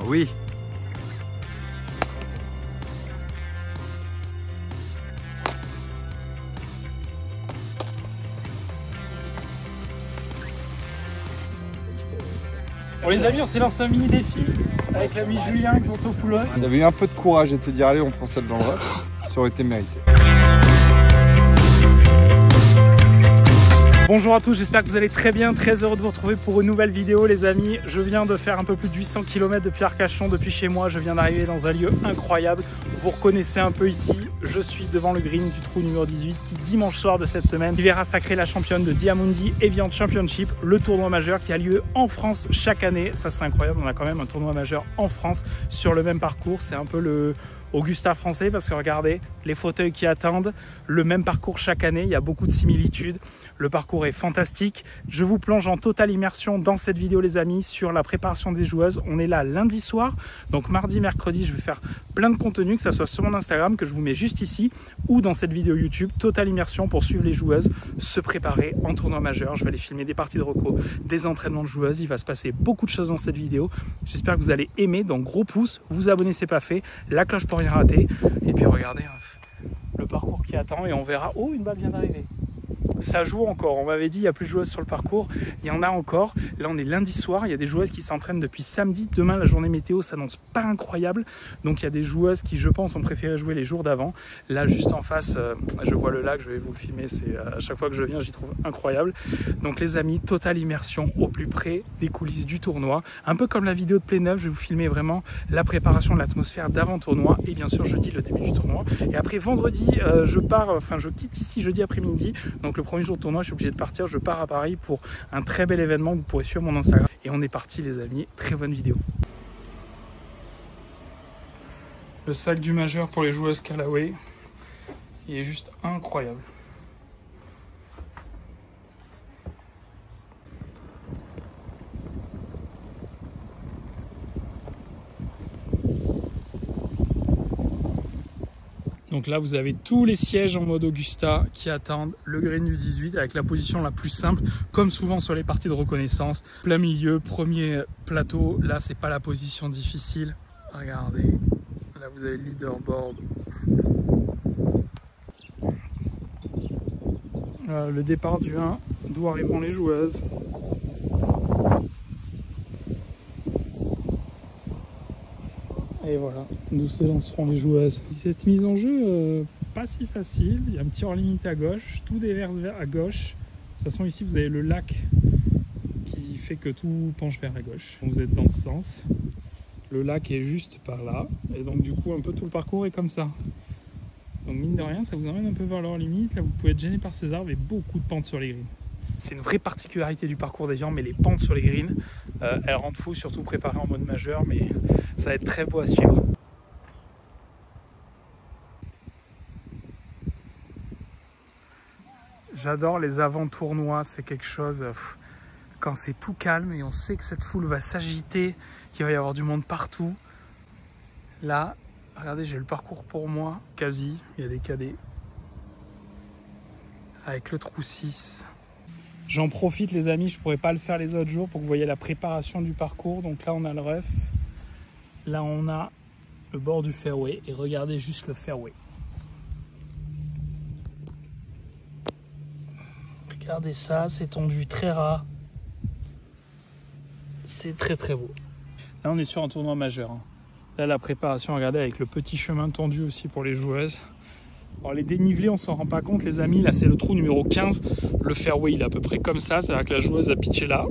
Oui. Bon les amis, on s'est lancé un mini défi avec l'ami Julien Xantopoulos. Il avait eu un peu de courage et te dire allez on prend celle dans le rough, ça aurait été mérité. Bonjour à tous, j'espère que vous allez très bien, très heureux de vous retrouver pour une nouvelle vidéo les amis. Je viens de faire un peu plus de 800 km depuis Arcachon, depuis chez moi, je viens d'arriver dans un lieu incroyable. Vous reconnaissez un peu ici, je suis devant le green du trou numéro 18 qui dimanche soir de cette semaine qui verra sacrer la championne de Diamundi Evian Championship, le tournoi majeur qui a lieu en France chaque année. Ça c'est incroyable, on a quand même un tournoi majeur en France sur le même parcours, c'est un peu le Augusta français parce que regardez les fauteuils qui attendent, le même parcours chaque année, il y a beaucoup de similitudes, le parcours est fantastique. Je vous plonge en totale immersion dans cette vidéo les amis sur la préparation des joueuses. On est là lundi soir, donc mardi, mercredi je vais faire plein de contenu, que ce soit sur mon Instagram que je vous mets juste ici ou dans cette vidéo YouTube, totale immersion pour suivre les joueuses se préparer en tournoi majeur. Je vais aller filmer des parties de reco, des entraînements de joueuses, il va se passer beaucoup de choses dans cette vidéo. J'espère que vous allez aimer, donc gros pouce, vous abonnez si c'est pas fait, la cloche pour rien rater. Et puis regardez le parcours qui attend et on verra. Oh, une balle vient d'arriver. Ça joue encore, on m'avait dit il n'y a plus de joueuses sur le parcours, il y en a encore. Là on est lundi soir, il y a des joueuses qui s'entraînent depuis samedi. Demain la journée météo s'annonce pas incroyable, donc il y a des joueuses qui je pense ont préféré jouer les jours d'avant. Là juste en face je vois le lac, je vais vous le filmer, c'est à chaque fois que je viens j'y trouve incroyable. Donc les amis, totale immersion au plus près des coulisses du tournoi, un peu comme la vidéo de Play 9, je vais vous filmer vraiment la préparation de l'atmosphère d'avant tournoi et bien sûr jeudi le début du tournoi. Et après vendredi je quitte ici jeudi après-midi, donc le premier jour de tournoi je suis obligé de partir, je pars à Paris pour un très bel événement que vous pourrez suivre mon Instagram. Et on est parti les amis, très bonne vidéo. Le sac du majeur pour les joueuses Callaway, il est juste incroyable. Donc là, vous avez tous les sièges en mode Augusta qui attendent le green du 18 avec la position la plus simple, comme souvent sur les parties de reconnaissance. Plein milieu, premier plateau. Là, c'est pas la position difficile. Regardez, là vous avez le leaderboard. Le départ du 1, d'où arriveront les joueuses. Et voilà, d'où s'élanceront les joueuses. Cette mise en jeu, pas si facile. Il y a un petit hors limite à gauche, tout déverse à gauche. De toute façon, ici, vous avez le lac qui fait que tout penche vers la gauche. Vous êtes dans ce sens. Le lac est juste par là. Et donc, du coup, un peu tout le parcours est comme ça. Donc, mine de rien, ça vous emmène un peu vers leur limite. Là, vous pouvez être gêné par ces arbres et beaucoup de pentes sur les greens. C'est une vraie particularité du parcours d'Evian, mais les pentes sur les greens, elles rendent fou, surtout préparées en mode majeur, mais ça va être très beau à suivre. J'adore les avant-tournois, c'est quelque chose, quand c'est tout calme et on sait que cette foule va s'agiter, qu'il va y avoir du monde partout. Là, regardez, j'ai le parcours pour moi, quasi, il y a des cadets, avec le trou 6. J'en profite les amis, je ne pourrais pas le faire les autres jours pour que vous voyez la préparation du parcours. Donc là on a le rough, là on a le bord du fairway et regardez juste le fairway. Regardez ça, c'est tendu très ras. C'est très très beau. Là on est sur un tournoi majeur. Là la préparation, regardez avec le petit chemin tendu aussi pour les joueuses. Alors les dénivelés, on s'en rend pas compte les amis, là c'est le trou numéro 15, le fairway il est à peu près comme ça, c'est-à-dire que la joueuse a pitché là,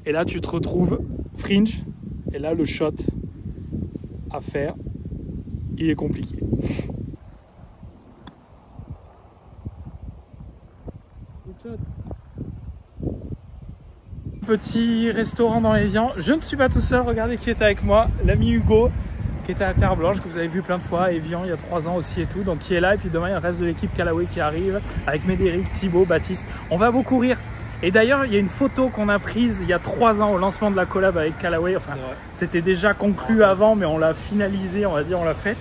et là tu te retrouves fringe, et là le shot à faire, il est compliqué. Petit restaurant dans Evian, je ne suis pas tout seul, regardez qui est avec moi, l'ami Hugo, qui était à Terre Blanche, que vous avez vu plein de fois, Evian il y a 3 ans aussi et tout, donc qui est là. Et puis demain il y a le reste de l'équipe Callaway qui arrive avec Médéric, Thibaut, Baptiste. On va beaucoup rire. Et d'ailleurs il y a une photo qu'on a prise il y a 3 ans au lancement de la collab avec Callaway. Enfin c'était déjà conclu avant, mais on l'a finalisé, on va dire, on l'a faite.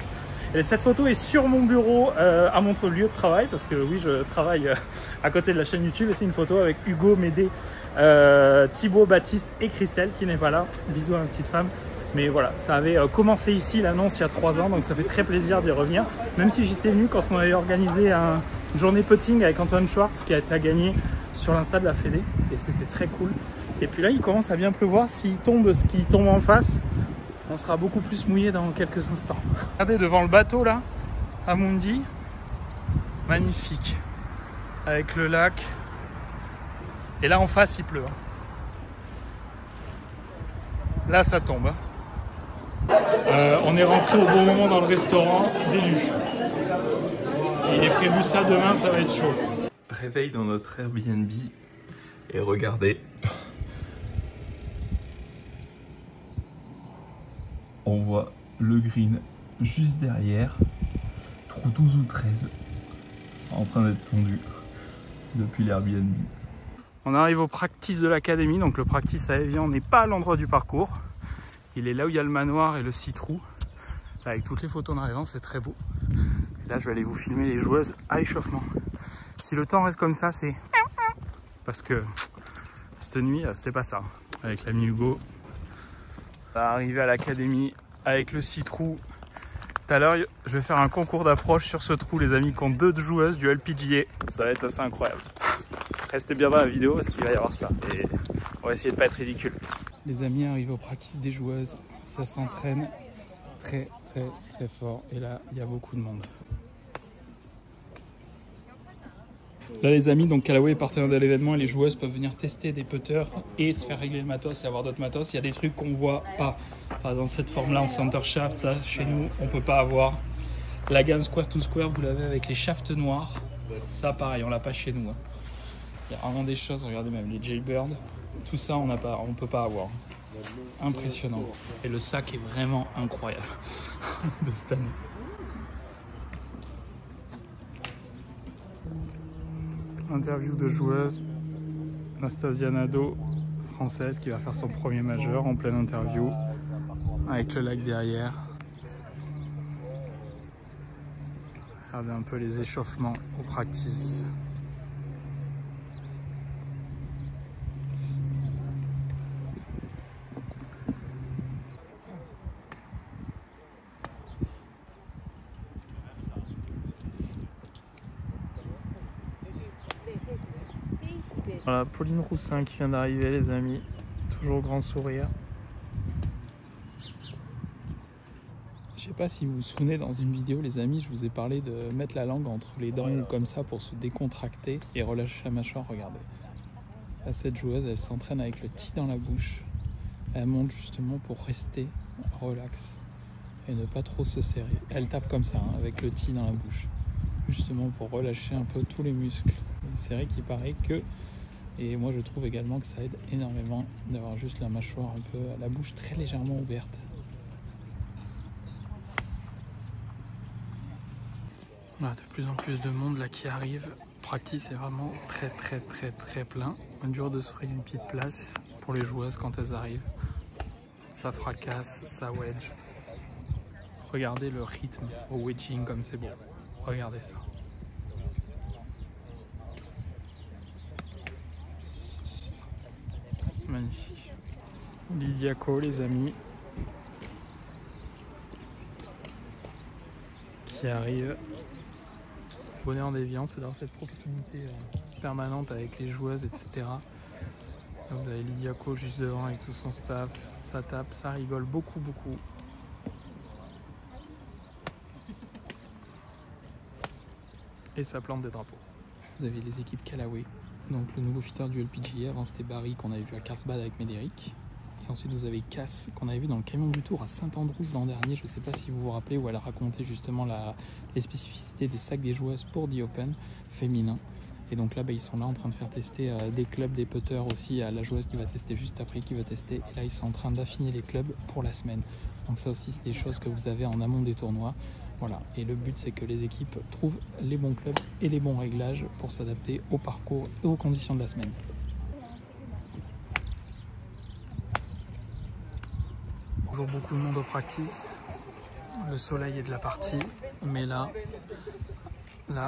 Et cette photo est sur mon bureau à mon lieu de travail, parce que oui, je travaille à côté de la chaîne YouTube, et c'est une photo avec Hugo, Médé, Thibaut, Baptiste et Christelle qui n'est pas là. Bisous à ma petite femme. Mais voilà, ça avait commencé ici l'annonce il y a 3 ans, donc ça fait très plaisir d'y revenir. Même si j'étais venu quand on avait organisé une journée putting avec Antoine Schwartz qui a été à gagner sur l'Insta de la Fédé, et c'était très cool. Et puis là, il commence à bien pleuvoir. S'il tombe ce qui tombe en face, on sera beaucoup plus mouillé dans quelques instants. Regardez devant le bateau là, Amundi, magnifique, avec le lac. Et là en face, il pleut. Là, ça tombe. On est rentré au bon moment dans le restaurant, déluge. Il est prévu ça demain, ça va être chaud. Réveil dans notre Airbnb et regardez. On voit le green juste derrière, trou 12 ou 13, en train d'être tondu depuis l'Airbnb. On arrive au practice de l'académie, donc le practice à Evian n'est pas à l'endroit du parcours. Il est là où il y a le manoir et le citrou. Avec toutes les photos en arrivant, c'est très beau. Et là, je vais aller vous filmer les joueuses à l'échauffement. Si le temps reste comme ça, c'est... Parce que cette nuit, c'était pas ça. Avec l'ami Hugo, on va arriver à l'académie avec le citrou. Tout à l'heure, je vais faire un concours d'approche sur ce trou, les amis, contre 2 joueuses du LPGA. Ça va être assez incroyable. Restez bien dans la vidéo parce qu'il va y avoir ça. Et on va essayer de pas être ridicule. Les amis arrivent au practice des joueuses. Ça s'entraîne très fort. Et là, il y a beaucoup de monde. Là les amis, donc Callaway est partenaire de l'événement et les joueuses peuvent venir tester des putters et se faire régler le matos et avoir d'autres matos. Il y a des trucs qu'on voit pas. Enfin, dans cette forme là en center shaft, ça chez nous on peut pas avoir. La gamme square to square vous l'avez avec les shafts noirs. Ça pareil, on l'a pas chez nous. Il y a vraiment des choses, regardez même les jailbirds, tout ça on peut pas avoir. Impressionnant. Et le sac est vraiment incroyable de cette année. Interview de joueuse, Anastasia Nadeau, française, qui va faire son premier majeur en pleine interview, avec le lac derrière. Regardez un peu les échauffements au practice. Voilà, Pauline Roussin qui vient d'arriver, les amis. Toujours grand sourire. Je sais pas si vous vous souvenez, dans une vidéo, les amis, je vous ai parlé de mettre la langue entre les dents comme ça pour se décontracter et relâcher la mâchoire. Regardez. Là, cette joueuse, elle s'entraîne avec le ti dans la bouche. Elle monte justement pour rester relax et ne pas trop se serrer. Elle tape comme ça, hein, avec le ti dans la bouche, justement pour relâcher un peu tous les muscles. C'est vrai qu'il paraît que, et moi je trouve également que ça aide énormément d'avoir juste la mâchoire un peu, la bouche très légèrement ouverte. Voilà, de plus en plus de monde là qui arrive. Practice est vraiment très plein. Dur de se frayer une petite place pour les joueuses quand elles arrivent. Ça fracasse, ça wedge. Regardez le rythme au wedging comme c'est beau. Regardez ça. Magnifique. Lydia Co, les amis, qui arrive. Bonheur d'Evian, c'est d'avoir cette proximité permanente avec les joueuses, etc. Là, vous avez Lydia Co juste devant avec tout son staff. Ça tape, ça rigole beaucoup. Et ça plante des drapeaux. Vous avez les équipes Callaway. Donc le nouveau fitter du LPGA, avant c'était Barry qu'on avait vu à Carlsbad avec Médéric. Et ensuite vous avez Cass qu'on avait vu dans le camion du Tour à Saint-Andrews l'an dernier. Je ne sais pas si vous vous rappelez, où elle a raconté justement les spécificités des sacs des joueuses pour The Open féminin. Et donc là, ils sont là en train de faire tester des clubs, des putters aussi à la joueuse qui va tester juste après, qui va tester. Et là, ils sont en train d'affiner les clubs pour la semaine. Donc ça aussi, c'est des choses que vous avez en amont des tournois. Voilà. Et le but, c'est que les équipes trouvent les bons clubs et les bons réglages pour s'adapter au parcours et aux conditions de la semaine. Toujours beaucoup de monde au practice. Le soleil est de la partie, mais là,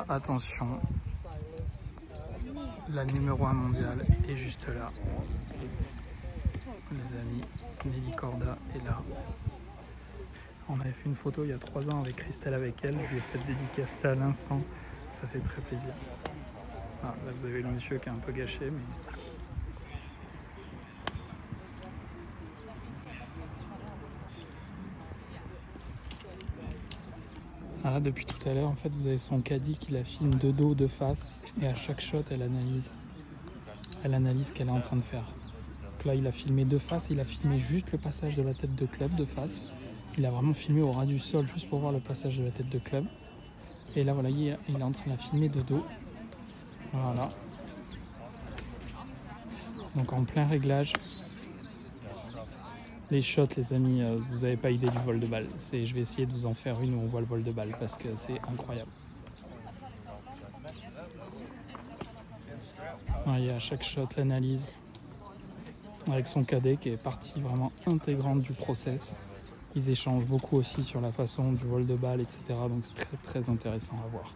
attention. La numéro 1 mondiale est juste là. Les amis, Nelly Corda est là. On avait fait une photo il y a 3 ans avec Christelle avec elle. Je lui ai fait dédicace à l'instant. Ça fait très plaisir. Ah, là vous avez le monsieur qui est un peu gâché, mais... Ah, depuis tout à l'heure, en fait, vous avez son caddie qui la filme de dos, de face, et à chaque shot, elle analyse ce qu'elle est en train de faire. Donc là, il a filmé de face, il a filmé juste le passage de la tête de club de face. Il a vraiment filmé au ras du sol, juste pour voir le passage de la tête de club. Et là, voilà, il est en train de la filmer de dos. Voilà. Donc en plein réglage. Les shots, les amis, vous n'avez pas idée du vol de balle. Je vais essayer de vous en faire une où on voit le vol de balle parce que c'est incroyable. Il y a à chaque shot l'analyse avec son cadet qui est partie vraiment intégrante du process. Ils échangent beaucoup aussi sur la façon du vol de balle, etc. Donc c'est très très intéressant à voir.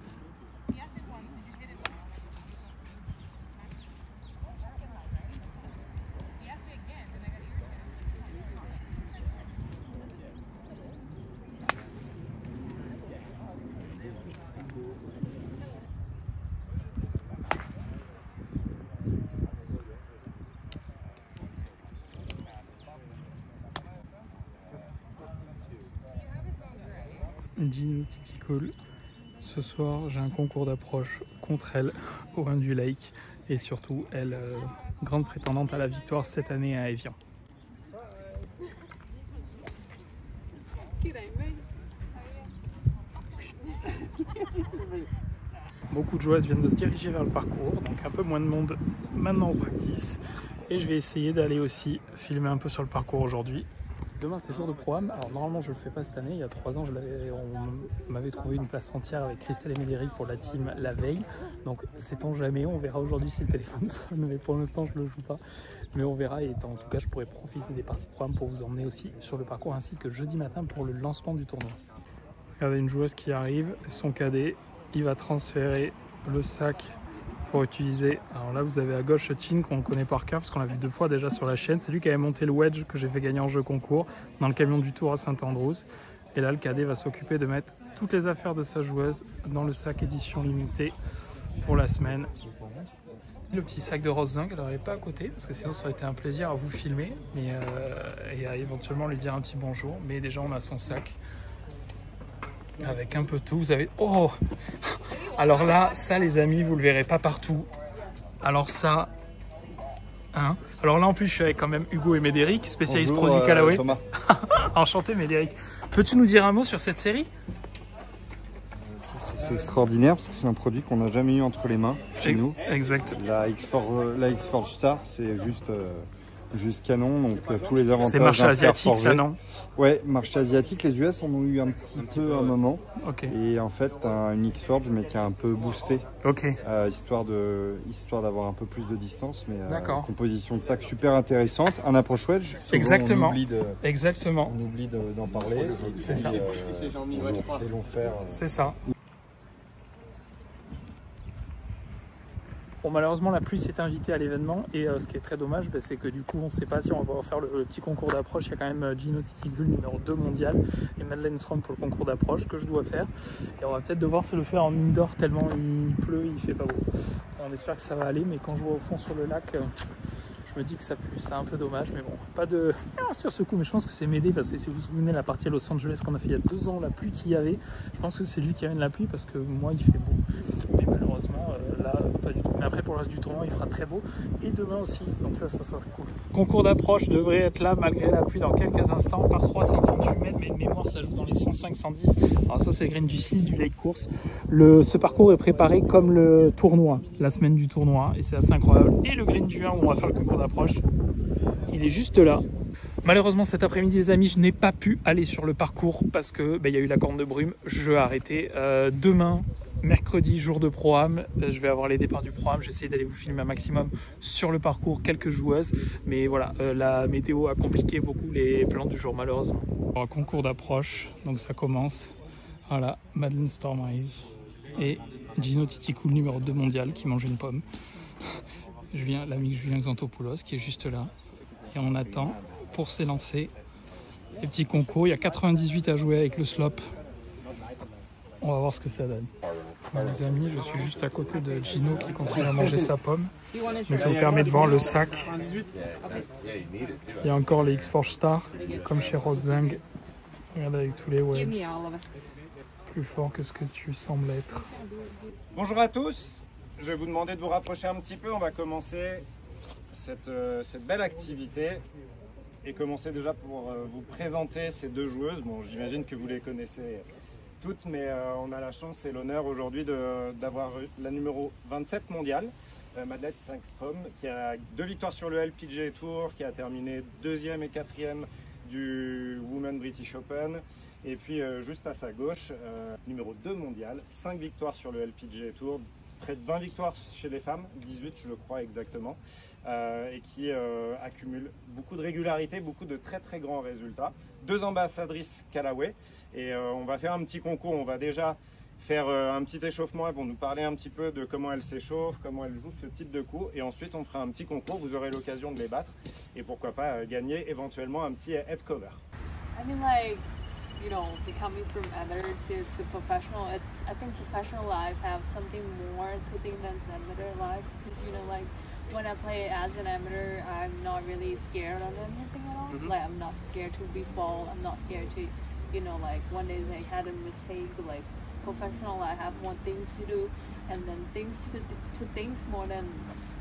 Gino Titicol. Ce soir, j'ai un concours d'approche contre elle au Windy Lake et surtout, elle, grande prétendante à la victoire cette année à Evian. Beaucoup de joueuses viennent de se diriger vers le parcours, donc un peu moins de monde maintenant au practice. Et je vais essayer d'aller aussi filmer un peu sur le parcours aujourd'hui. Demain c'est jour de programme. Alors normalement je le fais pas cette année, il y a 3 ans on m'avait trouvé une place entière avec Christelle et Médéric pour la team la veille. Donc sait-on jamais, on verra aujourd'hui si le téléphone sonne, mais pour l'instant je le joue pas. Mais on verra et en tout cas je pourrais profiter des parties de programme pour vous emmener aussi sur le parcours ainsi que jeudi matin pour le lancement du tournoi. Regardez une joueuse qui arrive, son cadet, il va transférer le sac pour utiliser. Alors là vous avez à gauche Chin qu'on connaît par cœur parce qu'on l'a vu 2 fois déjà sur la chaîne. C'est lui qui avait monté le wedge que j'ai fait gagner en jeu concours dans le camion du Tour à Saint-Andrews. Et là le cadet va s'occuper de mettre toutes les affaires de sa joueuse dans le sac édition limitée pour la semaine. Le petit sac de rose zinc, alors elle n'est pas à côté parce que sinon ça aurait été un plaisir à vous filmer et à éventuellement lui dire un petit bonjour. Mais déjà on a son sac avec un peu tout. Vous avez... Oh! Alors là, ça les amis, vous le verrez pas partout. Alors ça... Hein? Alors là en plus je suis avec quand même Hugo et Médéric, spécialistes produits Callaway. Thomas. Enchanté Médéric. Peux-tu nous dire un mot sur cette série? C'est extraordinaire parce que c'est un produit qu'on n'a jamais eu entre les mains chez nous. Exact. La X-Forge Star, c'est juste canon, donc tous les avantages. C'est marché asiatique ça, non? Ouais, marché asiatique. Les US en ont eu un petit peu un moment. Okay. Et en fait, une X-Forge mais qui a un peu boosté. Ok. Histoire d'avoir un peu plus de distance. Mais composition de sac super intéressante. Un approche wedge. Exactement. On oublie d'en parler. C'est ça. Et l'on faire. C'est ça. Bon, malheureusement la pluie s'est invitée à l'événement et ce qui est très dommage, c'est que du coup on ne sait pas si on va faire le petit concours d'approche. Il y a quand même Gino Titicul numéro 2 mondial et Madeleine Strom pour le concours d'approche que je dois faire et on va peut-être devoir se le faire en indoor tellement il pleut, il fait pas beau. On espère que ça va aller, mais quand je vois au fond sur le lac je me dis que ça pue, c'est un peu dommage, mais bon, pas de sur ce coup, mais je pense que c'est m'aider parce que si vous vous souvenez la partie à Los Angeles qu'on a fait il y a 2 ans, la pluie qu'il y avait, je pense que c'est lui qui amène la pluie parce que moi il fait beau. Mais malheureusement là pas du tout. Mais après pour le reste du tournoi il fera très beau et demain aussi, donc ça sera cool. Concours d'approche devrait être là malgré la pluie dans quelques instants. Par 3 138 mètres, mais de mémoire ça joue dans les 105-110. Alors ça c'est le green du 6 du Lake Course. Ce parcours est préparé comme le tournoi, la semaine du tournoi, et c'est assez incroyable. Et le green du 1 où on va faire le concours d'approche, il est juste là. Malheureusement cet après-midi les amis, je n'ai pas pu aller sur le parcours parce que y a eu la corne de brume, je vais arrêter. Demain, mercredi, jour de Pro-Am, je vais avoir les départs du Pro-Am, j'essaie d'aller vous filmer un maximum sur le parcours, quelques joueuses, mais voilà, la météo a compliqué beaucoup les plans du jour malheureusement. Alors, concours d'approche, donc ça commence, voilà, Madeleine Storm arrive, et Gino Titicool, numéro 2 mondial, qui mange une pomme, l'ami Julien Xantopoulos qui est juste là, et on attend pour s'élancer les petits concours. Il y a 98 à jouer avec le slop. On va voir ce que ça donne. Bon, les amis, je suis juste à côté de Gino qui continue à manger sa pomme. Mais ça vous permet de voir le sac. Il y a encore les X-Force Star, comme chez Rose Zeng. Regarde avec tous les waves. Plus fort que ce que tu sembles être. Bonjour à tous. Je vais vous demander de vous rapprocher un petit peu. On va commencer cette belle activité. Et commencer déjà pour vous présenter ces deux joueuses. Bon, j'imagine que vous les connaissez toutes, mais on a la chance et l'honneur aujourd'hui d'avoir la numéro 27 mondiale, Madeleine Sangstrom, qui a 2 victoires sur le LPGA Tour, qui a terminé 2e et 4e du Women's British Open. Et puis juste à sa gauche, numéro 2 mondiale, 5 victoires sur le LPGA Tour, près de 20 victoires chez les femmes, 18 je crois exactement, et qui accumule beaucoup de régularité, beaucoup de très très grands résultats. 2 ambassadrices Callaway, et on va faire un petit concours. On va déjà faire un petit échauffement, elles vont nous parler un petit peu de comment elles s'échauffent, comment elles jouent ce type de coup, et ensuite on fera un petit concours, vous aurez l'occasion de les battre, et pourquoi pas gagner éventuellement un petit head cover. I mean, like, you know, becoming from amateur to professional, I think professional life have something more to think than amateur life, because, you know, like, when I play as an amateur, I'm not really scared of anything at all. Like, I'm not scared to be fall, I'm not scared to, you know, like, one day I had a mistake, but, like, professional, I have more things to do, and then things to things more than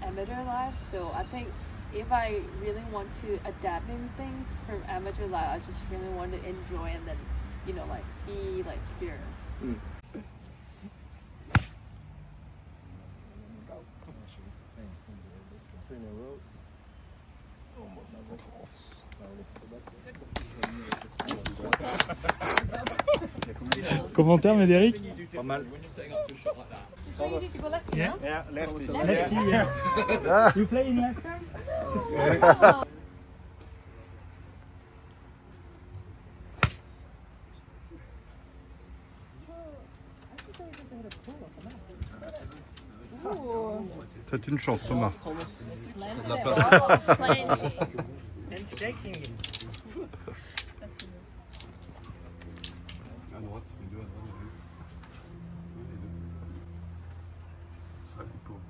amateur life. So I think if I really want to adapt in things from amateur life, I just really want to enjoy and then, you know, like, be like fearless. Commentaire Médéric? Pas mal. So you need to go left, Yeah. Yeah, lefty. Lefty, yeah. You play in left hand? no? C'est une chance, Thomas. And shaking it. À droite, les deux à droite. Ça sera les pauvres.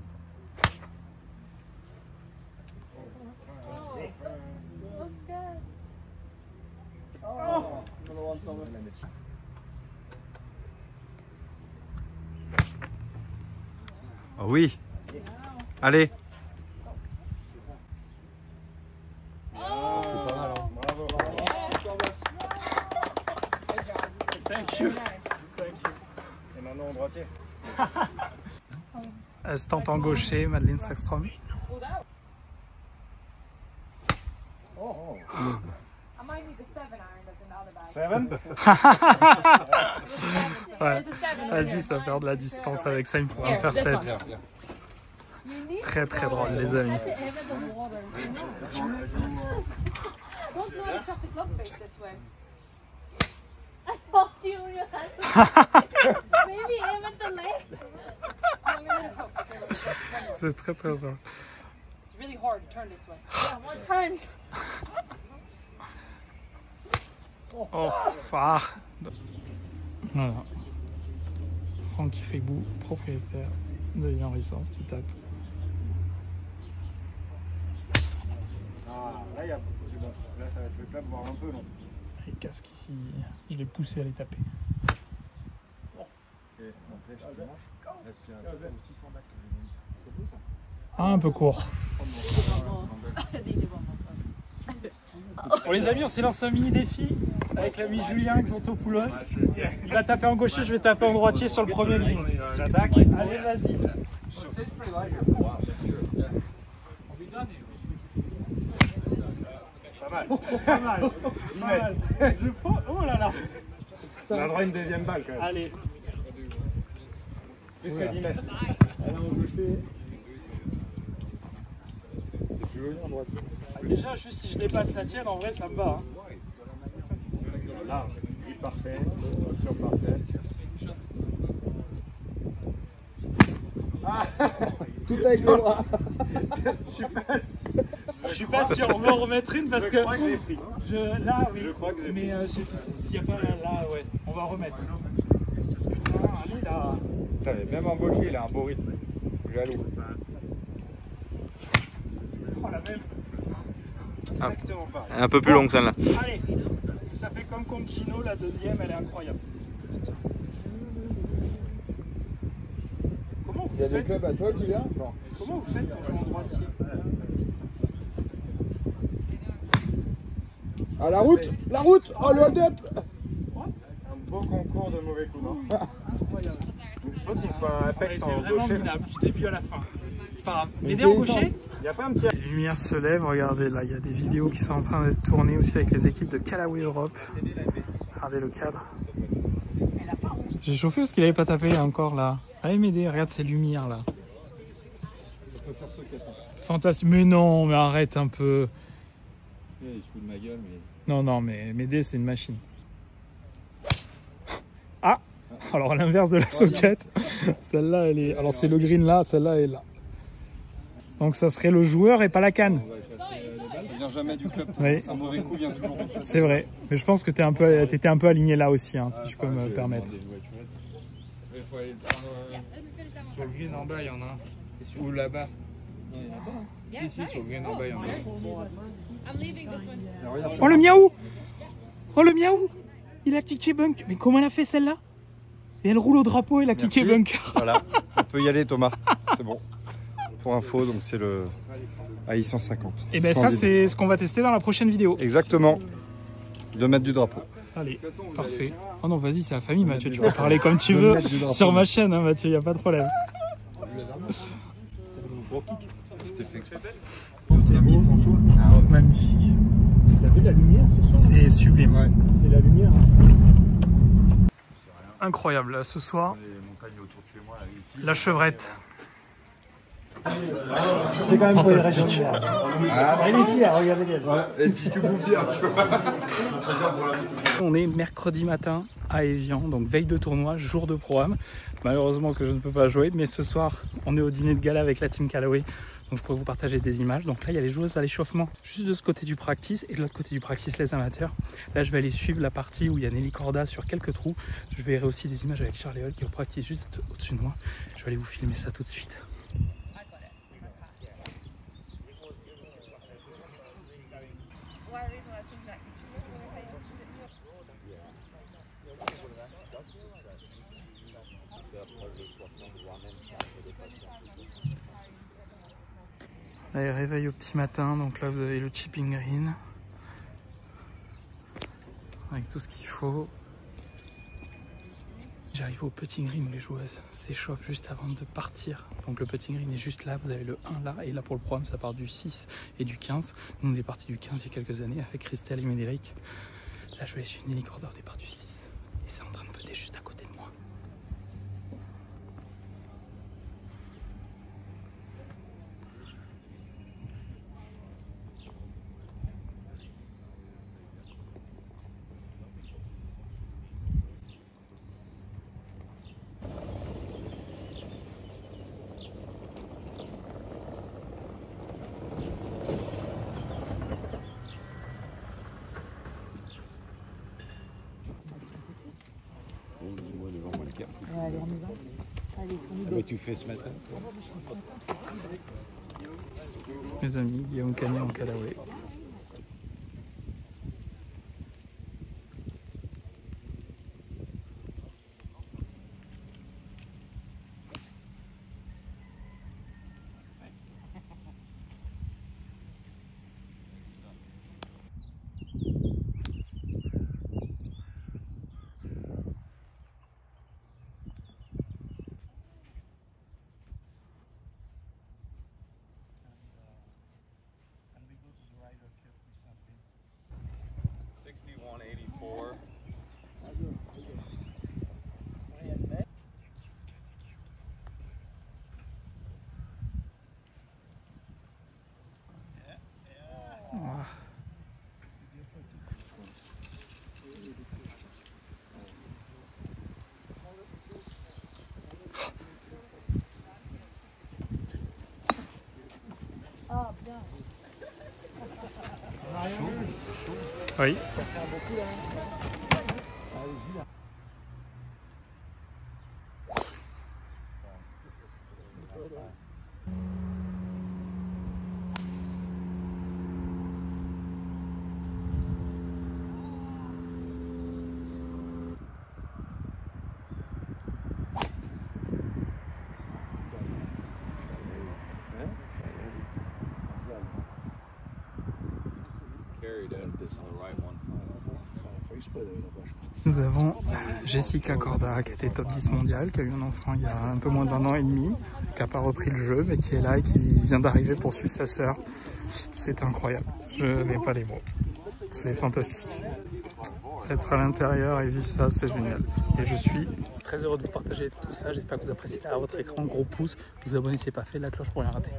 Ah oui. Allez. C'est pas mal, hein. Bravo. Thank you. Et maintenant au droitier. Elle se tente en gaucher, Madeleine Sangstrom. I might need the 7 iron that's in the other bag. 7. Ouais. There's a 7 over Vas-y, here. ça perd de la distance avec ça, il me faut en faire This 7. one. You need Très très drôle les amis. to aim at the water. Don't go and chuck the club face this way. I told you you had to. Maybe aim at the leg. I'm gonna help. C'est très très drôle. It's really hard to turn this way. Yeah, one turn. Oh, phare. Voilà. Franck Ribou, propriétaire de Lyon Rissance, qui tape. Ah, là, c'est bon. Là, ça va être le club, voir un peu long. Les casques ici, je l'ai poussé à les taper. Et Ah, un peu court. Bon les amis, on s'est lancé un mini défi avec l'ami Julien Xantopoulos. Il va taper en gaucher, je vais taper en droitier sur le premier green. J'attaque. Allez, vas-y. Pas mal. Pas mal. Pas mal. Je pense... Oh là là. On a le droit à une deuxième balle quand même. Allez. Plus que 10 mètres. Allez, en gaucher. Déjà, juste si je dépasse la tienne, en vrai, ça me va. Hein. Large, grip parfait, posture parfaite. Ah. Tout avec le bras. Je suis pas sûr, on va en remettre une parce Je crois que j'ai pris. Là, oui. Je crois que j'ai mais s'il n'y a pas là, ouais, on va remettre. Ah, allez là. Putain, mais même embauché, il a un beau rythme. Jaloux. Oh, la même. Exactement pareil. Un peu plus long que celle-là. Allez, si ça fait comme contre Gino, la deuxième, elle est incroyable. Comment vous Il y a des faites, clubs à toi, Julien? Non. comment vous faites pour jouer en droitier? Ah, la route! La route! Oh, le hold-up! Un beau concours de mauvais coups, non? Je pense qu'il faut un On a apex été en vraiment gaucher. minable, du début à la fin. C'est pas grave. Mais M'aider en t'es gaucher? Il n'y a pas un petit... Les lumières se lèvent, regardez là, il y a des vidéos qui sont en train d'être tournées aussi avec les équipes de Callaway Europe. Regardez le cadre. J'ai chauffé parce qu'il n'avait pas tapé encore là. Allez m'aider, regarde ces lumières là. Fantastique. Mais non, mais arrête un peu. Il se fout de ma gueule, mais... Non, non, mais m'aider c'est une machine. Ah! Alors à l'inverse de la socket, celle-là elle est... Alors c'est le green là, celle-là est là. Donc ça serait le joueur et pas la canne. Ça vient jamais du club. Oui. Un mauvais coup vient toujours du club. C'est vrai. Mais je pense que t'étais un peu aligné là aussi, hein, si je peux me permettre. Il faut aller sur le green en bas, il y en a un. Ou là-bas. Si, sur le green en bas, il y en a un. Oh le miaou! Oh le miaou! Il a cliqué bunk. Mais comment elle a fait celle-là? Et elle roule au drapeau et elle a cliqué bunker. Voilà, on peut y aller Thomas, c'est bon. Pour info, donc c'est le AI 150. Et ben ça c'est ce qu'on va tester dans la prochaine vidéo. Exactement, 2 mètres du drapeau. Allez, parfait. Oh non vas-y c'est la famille Mathieu, tu peux parler comme tu veux sur ma chaîne hein, Mathieu, y a pas de problème. C'était fait exprès. C'est ami François. Magnifique. Tu as vu la lumière ce soir? C'est sublime. Ouais. C'est la lumière. Incroyable, là, ce soir, Les montagnes autour de chez moi, ici. la chevrette. C'est quand même pour les régions de merde. Elle est fière, regardez. Et puis tu bouffes bien, tu vois. On est mercredi matin à Évian, donc veille de tournoi, jour de programme. Malheureusement que je ne peux pas jouer, mais ce soir, on est au dîner de gala avec la team Callaway. Donc je pourrais vous partager des images. Donc là, il y a les joueuses à l'échauffement, juste de ce côté du practice et de l'autre côté du practice, les amateurs. Là, je vais aller suivre la partie où il y a Nelly Corda sur quelques trous. Je verrai aussi des images avec Charlie Hall qui est au practice juste au-dessus de moi. Je vais aller vous filmer ça tout de suite. Allez, réveil au petit matin, donc là vous avez le chipping green avec tout ce qu'il faut. J'arrive au petit green où les joueuses s'échauffent juste avant de partir. Donc le petit green est juste là, vous avez le 1 là, et là pour le programme ça part du 6 et du 15. Nous on est parti du 15 il y a quelques années avec Christelle et Médéric. Là je vais suivre Nelly Corda au départ du 6 et c'est en train de peter juste à côté de moi. Tu fais ce matin, toi? Mes amis, Guillaume Canet en Callaway. Oui. Nous avons Jessica Corda qui était top 10 mondial, qui a eu un enfant il y a un peu moins d'1 an et demi, qui n'a pas repris le jeu mais qui est là et qui vient d'arriver pour suivre sa sœur. C'est incroyable, je n'ai pas les mots, c'est fantastique. Être à l'intérieur et vivre ça, c'est génial. Et je suis très heureux de vous partager tout ça. J'espère que vous appréciez à votre écran. Gros pouce, vous abonnez si ce n'est pas fait, la cloche pour rien rater.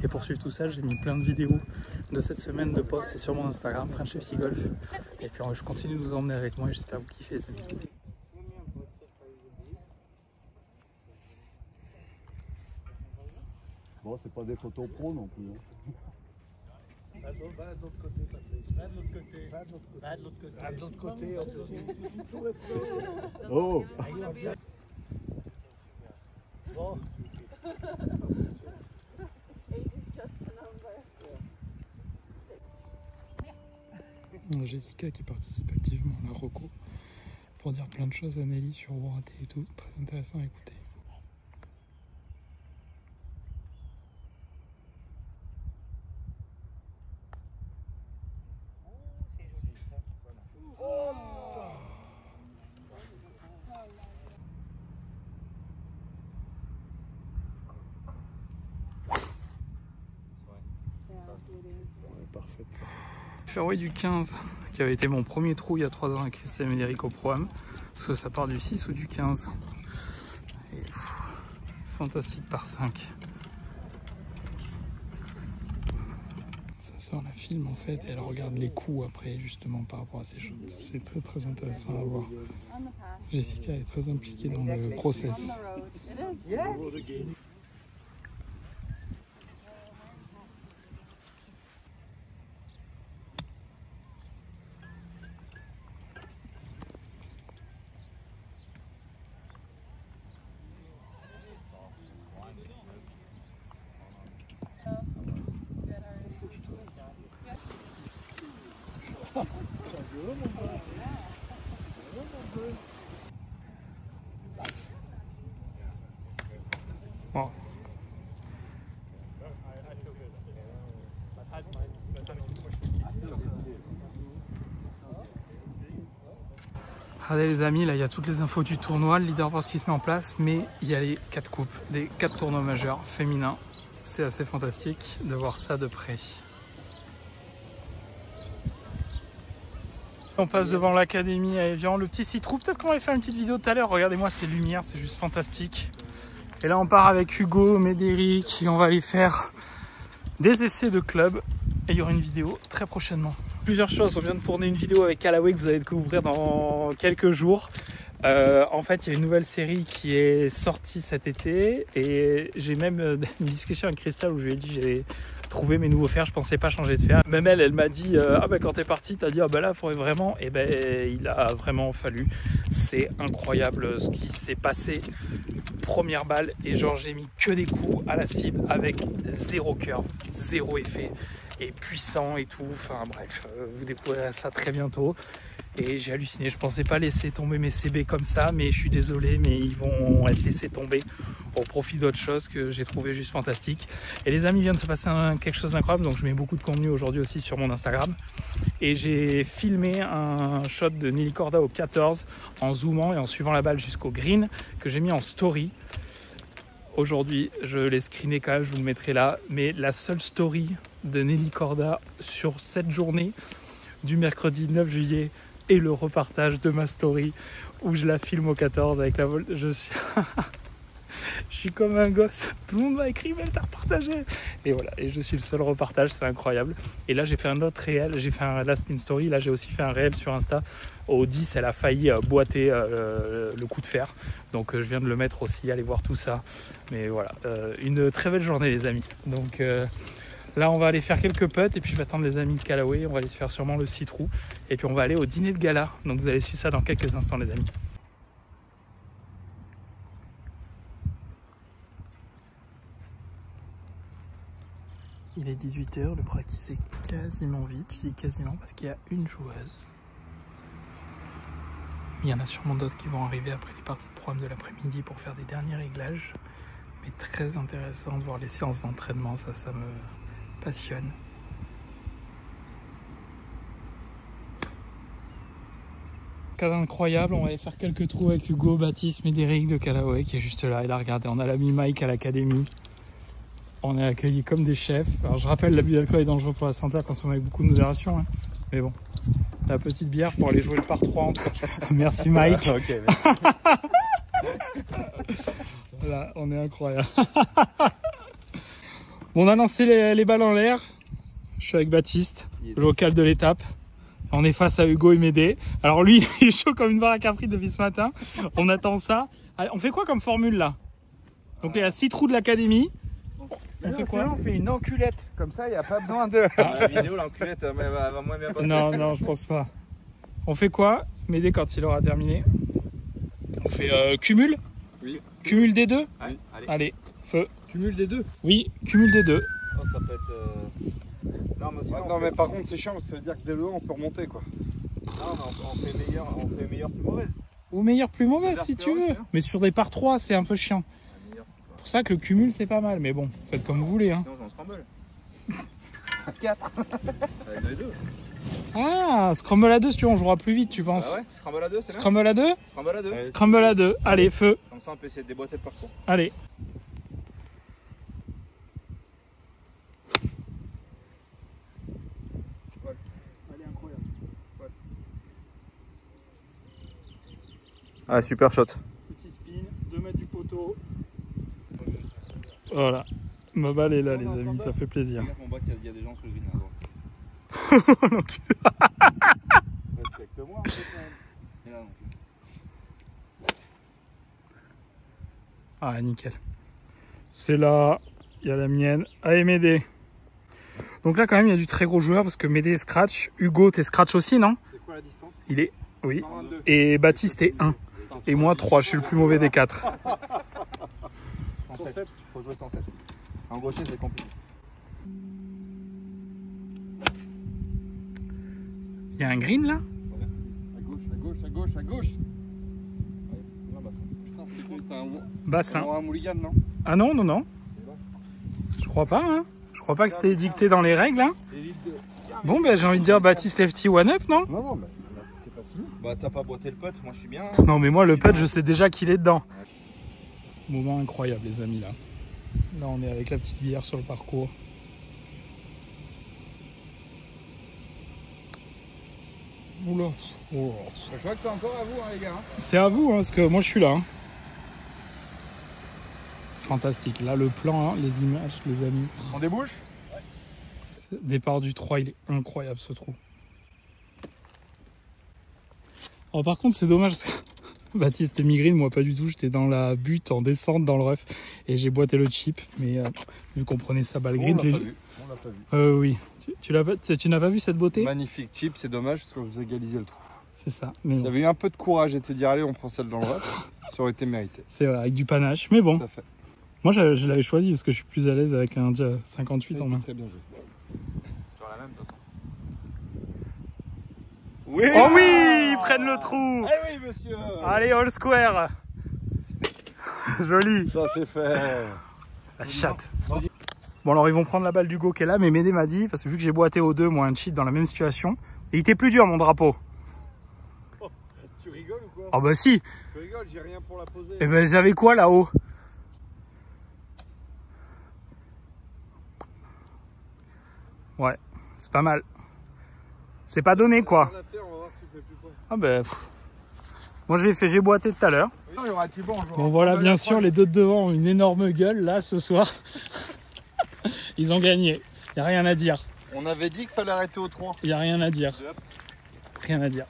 Et pour suivre tout ça, j'ai mis plein de vidéos de cette semaine de posts. C'est sur mon Instagram, French FC Golf. Et puis je continue de vous emmener avec moi et j'espère que vous kiffez les amis. Bon, c'est pas des photos pro non plus. Hein. Va de l'autre côté, Patrice. Va de l'autre côté. Va de l'autre côté. Va de l'autre côté. Va de l'autre côté. Oh. Bon. Jessica qui participe activement à la reco pour dire plein de choses à Nelly sur Woraté et tout. Très intéressant à écouter. Parfaite. Fairway du 15 qui avait été mon premier trou il y a 3 ans avec Christelle Médéric au programme. Est-ce que ça part du 6 ou du 15? Et, fantastique par 5. Sa sœur la filme en fait et elle regarde les coups après justement par rapport à ces choses. C'est très très intéressant à voir. Jessica est très impliquée dans le process. Wow. Regardez les amis, là il y a toutes les infos du tournoi, le leaderboard qui se met en place, mais il y a les 4 coupes, des 4 tournois majeurs féminins. C'est assez fantastique de voir ça de près. On passe devant l'académie à Évian, le petit Citrou. Peut-être qu'on va faire une petite vidéo tout à l'heure. Regardez-moi ces lumières, c'est juste fantastique. Et là, on part avec Hugo, Médéric, et on va aller faire des essais de club. Et il y aura une vidéo très prochainement. Plusieurs choses. On vient de tourner une vidéo avec Callaway que vous allez découvrir dans quelques jours. En fait, il y a une nouvelle série qui est sortie cet été. Et j'ai même une discussion avec Christelle où je lui ai dit j'ai trouvé mes nouveaux fers, je pensais pas changer de fer. Même elle m'a dit ah bah quand t'es parti t'as dit ah bah là il faudrait vraiment, et ben il a vraiment fallu. C'est incroyable ce qui s'est passé. Première balle et genre j'ai mis que des coups à la cible avec zéro curve, zéro effet et puissant et tout. Enfin bref, vous découvrirez ça très bientôt. Et j'ai halluciné, je pensais pas laisser tomber mes CB comme ça, mais je suis désolé, mais ils vont être laissés tomber au profit d'autres choses que j'ai trouvé juste fantastiques. Et les amis, il vient de se passer quelque chose d'incroyable, donc je mets beaucoup de contenu aujourd'hui aussi sur mon Instagram. Et j'ai filmé un shot de Nelly Corda au 14 en zoomant et en suivant la balle jusqu'au green que j'ai mis en story. Aujourd'hui, je l'ai screené quand même, je vous le mettrai là, mais la seule story de Nelly Corda sur cette journée du mercredi 9 juillet et le repartage de ma story où je la filme au 14 avec la vol. Je suis comme un gosse, tout le monde m'a écrit mais elle t'a repartagé et voilà, et je suis le seul repartage, c'est incroyable. Et là j'ai fait un autre réel, j'ai fait un last in story, là j'ai aussi fait un réel sur Insta. Au 10 elle a failli boiter le coup de fer, donc je viens de le mettre aussi, allez voir tout ça. Mais voilà, une très belle journée les amis, donc Là, on va aller faire quelques putts et puis je vais attendre les amis de Callaway. On va aller se faire sûrement le 6 trous. Et puis on va aller au dîner de gala. Donc vous allez suivre ça dans quelques instants, les amis. Il est 18 h, le practice est quasiment vide. Je dis quasiment parce qu'il y a une joueuse. Il y en a sûrement d'autres qui vont arriver après les parties de prom de l'après-midi pour faire des derniers réglages. Mais très intéressant de voir les séances d'entraînement, ça me passionne. Cadre incroyable, on va aller faire quelques trous avec Hugo, Baptiste, Médéric de Callaway qui est juste là. Et là, regardez, on a l'ami Mike à l'académie. On est accueillis comme des chefs. Alors je rappelle, l'abus d'alcool est dangereux pour la santé à consommer avec beaucoup de modération. Hein. Mais bon, la petite bière pour aller jouer le par 3 entre. Merci Mike. Ok. Là, on est incroyable. Bon, on a lancé les balles en l'air. Je suis avec Baptiste, le local de l'étape. On est face à Hugo et Médé. Alors lui, il est chaud comme une barre à Capri depuis ce matin. On attend ça. Allez, on fait quoi comme formule là? Donc il y a 6 trous de l'académie. On fait quoi? On fait une enculette. Comme ça, il n'y a pas besoin de... La vidéo, l'enculette, elle va moins bien passer. Non, non, je pense pas. On fait quoi, Médé, quand il aura terminé? On fait cumul? Oui. Cumul des deux? Allez. Allez, feu. Cumul des deux? Oui, cumul des deux. Oh, ça peut être... Non, mais, sinon, non, mais par contre, c'est chiant, ça veut dire que dès le haut, on peut remonter, quoi. Non, mais on fait meilleur plus mauvaise. Ou meilleur plus mauvaise si tu veux. Mais sur des par 3, c'est un peu chiant. C'est pour ça que le cumul, c'est pas mal. Mais bon, faites comme vous voulez. Hein. Sinon, on scramble. 4. Avec les deux. Ah, scramble à 2, si tu veux, on jouera plus vite, tu penses? Ah ouais, scramble à 2, c'est bien. Scramble à 2? Scramble à 2. Scramble à 2. Allez, feu. Comme ça, on peut essayer de déboîter le parcours. Allez. Ah, super shot. Petit spin, 2 mètres du poteau. Voilà. Ma balle est là, les amis, ça fait plaisir. Regarde mon bac, il y a des gens sur le green là-bas. Respecte-moi. Et là, non. Ah, nickel. C'est là, il y a la mienne. Allez, Médé. Donc là, quand même, il y a du très gros joueur parce que Médé est scratch. Hugo, t'es scratch aussi, non? C'est quoi la distance? Il est, oui. 122. Et Baptiste est 1. Et moi 3, je suis le plus mauvais des 4. 107. Faut jouer 107. En gaucher, c'est compliqué. Il y a un green là? À gauche, à gauche, à gauche, à gauche. Non, bah, Putain, c'est bon, c'est un Bassin. un mulligan, non? Ah non, non, non. Je crois pas, hein. Je crois pas que c'était dicté dans les règles, hein. Bon, ben j'ai envie de dire Baptiste Lefty one up, non? Non, non, mais c'est pas fini. bah, t'as pas boité le putt, moi je suis bien. Non, mais moi, le putt, je sais déjà qu'il est dedans. Moment incroyable, les amis, là. Là, on est avec la petite bière sur le parcours. Oula. Oh. Je crois que c'est encore à vous, hein, les gars. C'est à vous, hein, parce que moi, je suis là. Hein. Fantastique. Là, le plan, hein, les images, les amis. On débouche? Départ du 3, il est incroyable, ce trou. Oh, par contre, c'est dommage, parce que Baptiste est migrine, moi pas du tout. J'étais dans la butte, en descente, dans le rough, et j'ai boité le chip. Mais vu qu'on prenait sa balle green, On l'a pas vu. oui. Tu n'as pas vu cette beauté? Magnifique chip, c'est dommage parce que vous égalisez le trou. C'est ça. Mais Si bon. t'avais eu un peu de courage et te dire allez, on prend celle dans le rough, ça aurait été mérité. C'est vrai, avec du panache. Mais bon, Tout à fait. moi je l'avais choisi parce que je suis plus à l'aise avec un 58 en main. Très bien joué. Sur la même, de toute façon. Oui. Oh oui, ils prennent le trou. Eh oui, monsieur. Allez, all square. Joli. Ça c'est fait. La chatte. Bon, alors ils vont prendre la balle d'Hugo qui est là, mais Médé m'a dit, parce que vu que j'ai boité au 2, moi un cheat dans la même situation, et il était plus dur mon drapeau. Oh, tu rigoles ou quoi? Ah bah si. Tu rigoles, j'ai rien pour la poser. Et ben j'avais quoi là-haut? Ouais, c'est pas mal. C'est pas donné quoi. On va voir si tu fais plus quoi. Ah ben... Moi j'ai boité tout à l'heure. Non, il y aura Thibaut, on jouera. Bon voilà, bien sûr, les deux de devant ont une énorme gueule là ce soir. Ils ont gagné, y a rien à dire. On avait dit qu'il fallait arrêter au 3. Y a rien à dire. Rien à dire.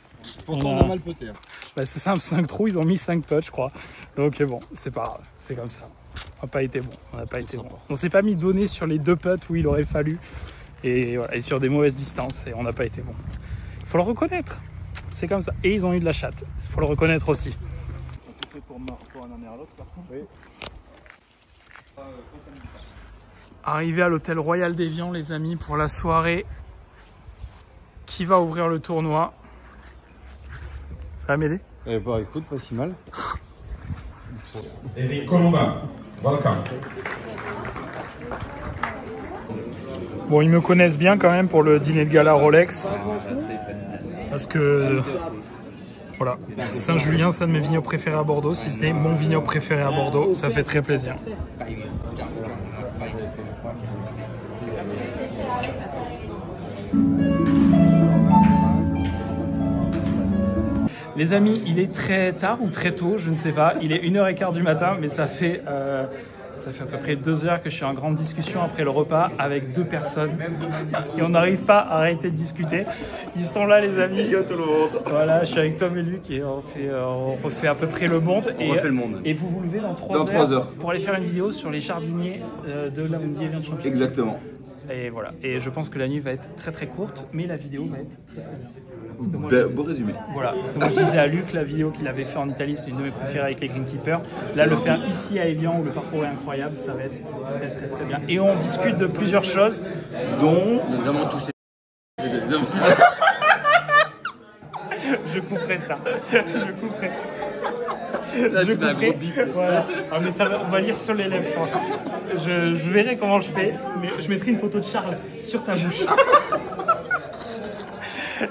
Pourtant On on a- a mal poté. Hein. Bah, c'est simple, 5 trous, ils ont mis 5 putts je crois. Donc bon, c'est pas grave, c'est comme ça. Ça n'a pas été bon. On n'a pas été bon. On s'est pas mis donné sur les 2 putts où il aurait fallu. Et, voilà, et sur des mauvaises distances. Et on n'a pas été bon. Il faut le reconnaître. C'est comme ça. Et ils ont eu de la chatte. Il faut le reconnaître aussi. Pour un en à l'autre, par contre. Oui. Arrivé à l'hôtel Royal d'Évian, les amis, pour la soirée qui va ouvrir le tournoi. Ça va m'aider? Eh bah écoute, pas si mal. Eric Colombin, welcome. Bon, ils me connaissent bien quand même pour le dîner de gala Rolex. Parce que, voilà, Saint-Julien, c'est un de mes vignobles préférés à Bordeaux. Si ce n'est mon vignoble préféré à Bordeaux, ça fait très plaisir. Les amis, il est très tard ou très tôt, je ne sais pas. Il est 1h15 du matin, mais ça fait à peu près 2 heures que je suis en grande discussion après le repas avec 2 personnes. Et on n'arrive pas à arrêter de discuter. Ils sont là, les amis. Yo tout le monde. Voilà, je suis avec Tom et Luc et on refait à peu près le monde. On refait le monde. Et vous vous levez dans 3 heures pour aller faire une vidéo sur les jardiniers de là où Didier vient de championner. Exactement. Et voilà. Et je pense que la nuit va être très très courte, mais la vidéo va être très très bien. Beau résumé. Voilà, parce que moi je disais à Luc, la vidéo qu'il avait fait en Italie, c'est une de mes préférées avec les Greenkeepers. Là, le faire ici à Évian, où le parcours est incroyable, ça va être très très très bien. Et on discute de plusieurs choses, dont... Notamment tous ces... Je couperai ça. Je couperai. Là, je couperai. Voilà. Ah, mais ça, on va lire sur les lèvres. Je verrai comment je fais, mais je mettrai une photo de Charles sur ta bouche.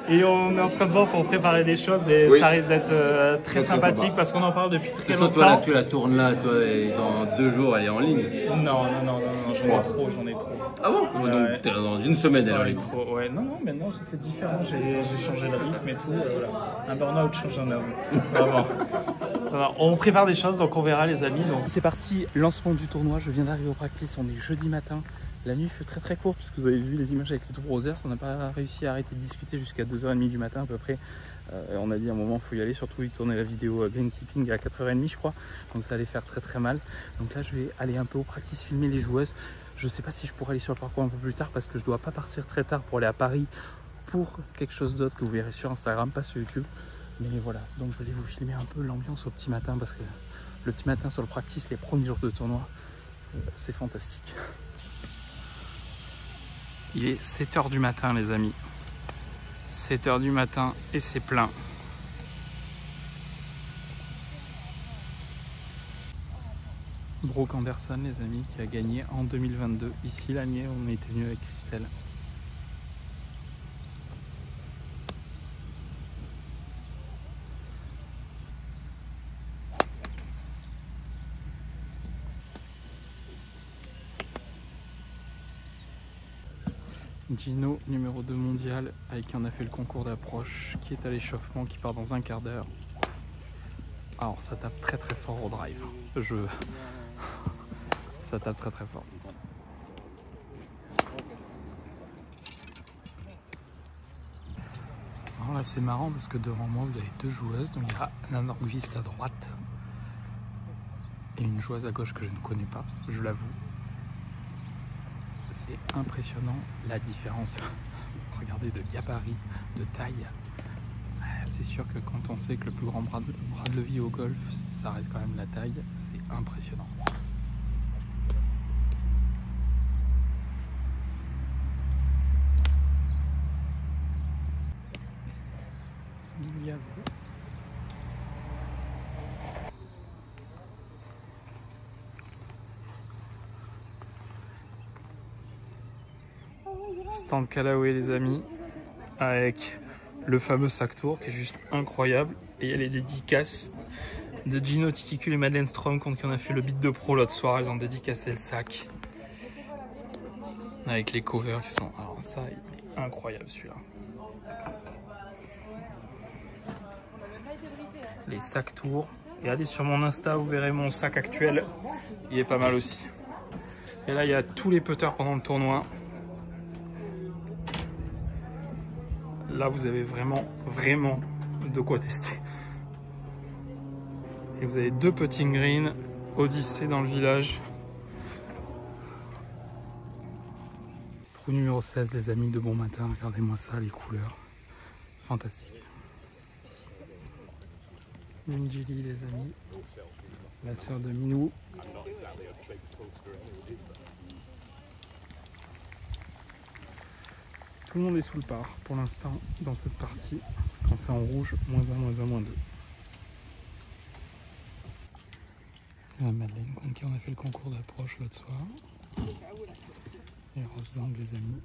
Et on est en train de voir pour préparer des choses et ça risque d'être très sympathique parce qu'on en parle depuis très longtemps. Toi, là, tu la tournes là, toi, et dans 2 jours, elle est en ligne. Non, j'en ai trop. Ah bon? Donc, dans 1 semaine, elle est en ligne. Ouais, non, maintenant c'est différent, j'ai changé le rythme et tout. Voilà. Un burn-out change un homme. Vraiment. Alors, on prépare des choses, donc on verra, les amis. Donc c'est parti, lancement du tournoi. Je viens d'arriver au practice, on est jeudi matin. La nuit fut très très courte puisque vous avez vu les images avec le Two Brothers. On n'a pas réussi à arrêter de discuter jusqu'à 2h30 du matin à peu près. On a dit à un moment il faut y aller, surtout il tournait la vidéo Greenkeeping à 4h30 je crois. Donc ça allait faire très très mal. Donc là je vais aller un peu au practice filmer les joueuses. Je sais pas si je pourrai aller sur le parcours un peu plus tard parce que je dois pas partir très tard pour aller à Paris pour quelque chose d'autre que vous verrez sur Instagram, pas sur YouTube. Mais voilà, donc je vais aller vous filmer un peu l'ambiance au petit matin parce que le petit matin sur le practice, les premiers jours de tournoi, c'est fantastique. Il est 7h du matin, les amis. 7h du matin et c'est plein. Brooke Anderson, les amis, qui a gagné en 2022. Ici, l'année, on était venu avec Christelle. Gino, numéro 2 mondial, avec qui on a fait le concours d'approche, qui est à l'échauffement, qui part dans un quart d'heure. Alors ça tape très très fort au drive. Ça tape très très fort. Alors là c'est marrant parce que devant moi vous avez 2 joueuses. Donc il y a Anna Nordqvist à droite et une joueuse à gauche que je ne connais pas, je l'avoue. C'est impressionnant la différence, regardez, de gabarit, de taille. C'est sûr que quand on sait que le plus grand bras de levier au golf, ça reste quand même la taille, c'est impressionnant. Il y a vous. Stand Callaway, les amis, avec le fameux sac tour qui est juste incroyable. Et il y a les dédicaces de Gino Titicul et Madeleine Strom contre qui on a fait le beat de pro l'autre soir. Ils ont dédicacé le sac avec les covers qui sont... Alors ça, il est incroyable celui-là. Les sacs tour. Et allez sur mon Insta, vous verrez mon sac actuel. Il est pas mal aussi. Et là, il y a tous les putters pendant le tournoi. Là, vous avez vraiment de quoi tester. Et vous avez 2 putting green, Odyssée dans le village. Trou numéro 16 les amis de Bon Matin, regardez-moi ça, les couleurs, fantastique. Minjili les amis, la sœur de Minou. Tout le monde est sous le par pour l'instant dans cette partie, quand c'est en rouge, -1, -2. La Madeleine contre qui on a fait le concours d'approche l'autre soir. Et Rosang les amis.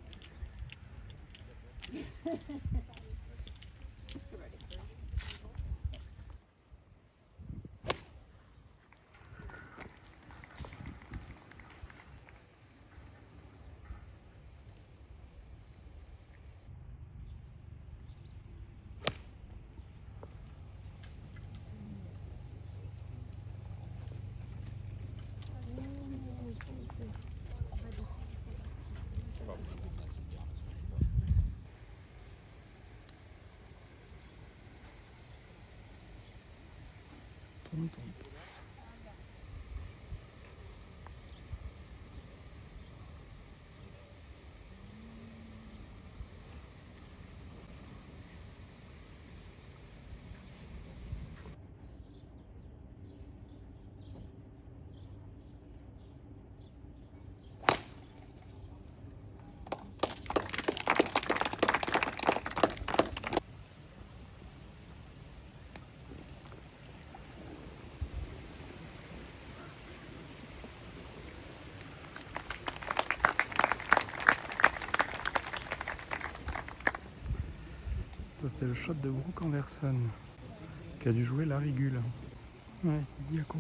Ça c'était le shot de Brooke Anderson qui a dû jouer la régule. Ouais, Diaco.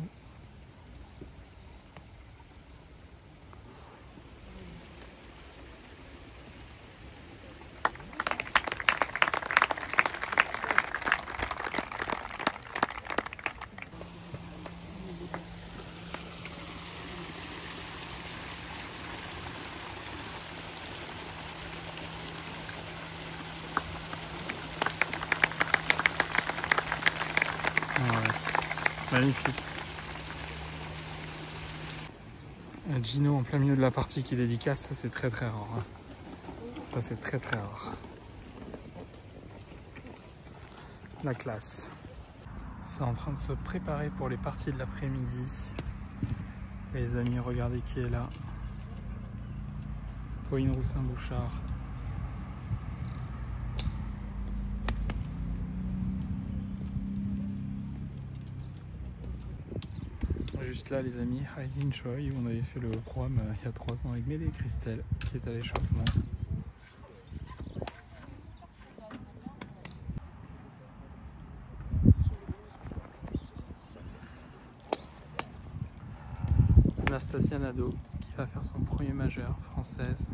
Magnifique. Un Gino en plein milieu de la partie qui dédicace, ça c'est très rare. Hein. Ça c'est très rare. La classe. C'est en train de se préparer pour les parties de l'après-midi. Les amis, regardez qui est là. Pauline Roussin-Bouchard. Juste là les amis, Heidi Choi, où on avait fait le programme il y a 3 ans avec Médée et Christelle qui est à l'échauffement. Anastasia Nadeau qui va faire son premier majeur, française.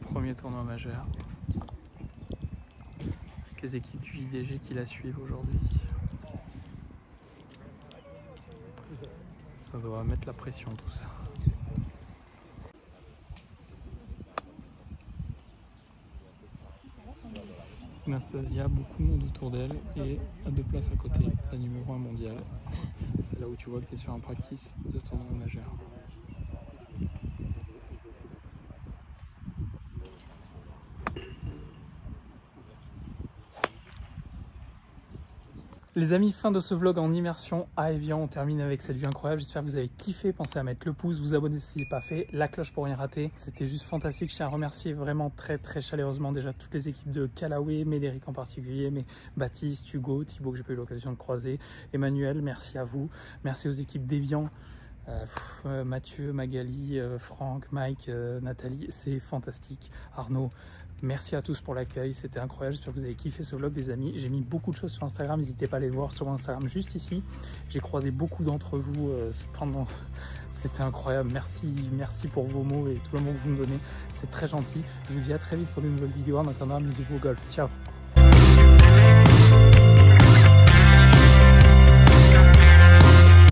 Premier tournoi majeur. Avec les équipes du JDG qui la suivent aujourd'hui. Ça doit mettre la pression tout ça. Anastasia, beaucoup de monde autour d'elle et à 2 places à côté, la numéro 1 mondiale. C'est là où tu vois que tu es sur un practice de tournoi majeur. Les amis, fin de ce vlog en immersion à Évian. On termine avec cette vue incroyable. J'espère que vous avez kiffé. Pensez à mettre le pouce, vous abonner si ce n'est pas fait, la cloche pour rien rater. C'était juste fantastique. Je tiens à remercier vraiment très chaleureusement déjà toutes les équipes de Callaway, Médéric en particulier, mais Baptiste, Hugo, Thibaut que j'ai pas eu l'occasion de croiser, Emmanuel, merci à vous. Merci aux équipes d'Évian. Mathieu, Magali, Franck, Mike, Nathalie, c'est fantastique. Arnaud, merci à tous pour l'accueil, c'était incroyable. J'espère que vous avez kiffé ce vlog les amis. J'ai mis beaucoup de choses sur Instagram, n'hésitez pas à aller le voir sur mon Instagram juste ici. J'ai croisé beaucoup d'entre vous pendant... C'était incroyable, merci pour vos mots et tout le monde que vous me donnez. C'est très gentil. Je vous dis à très vite pour de nouvelles vidéos. En attendant, amusez-vous au golf. Ciao.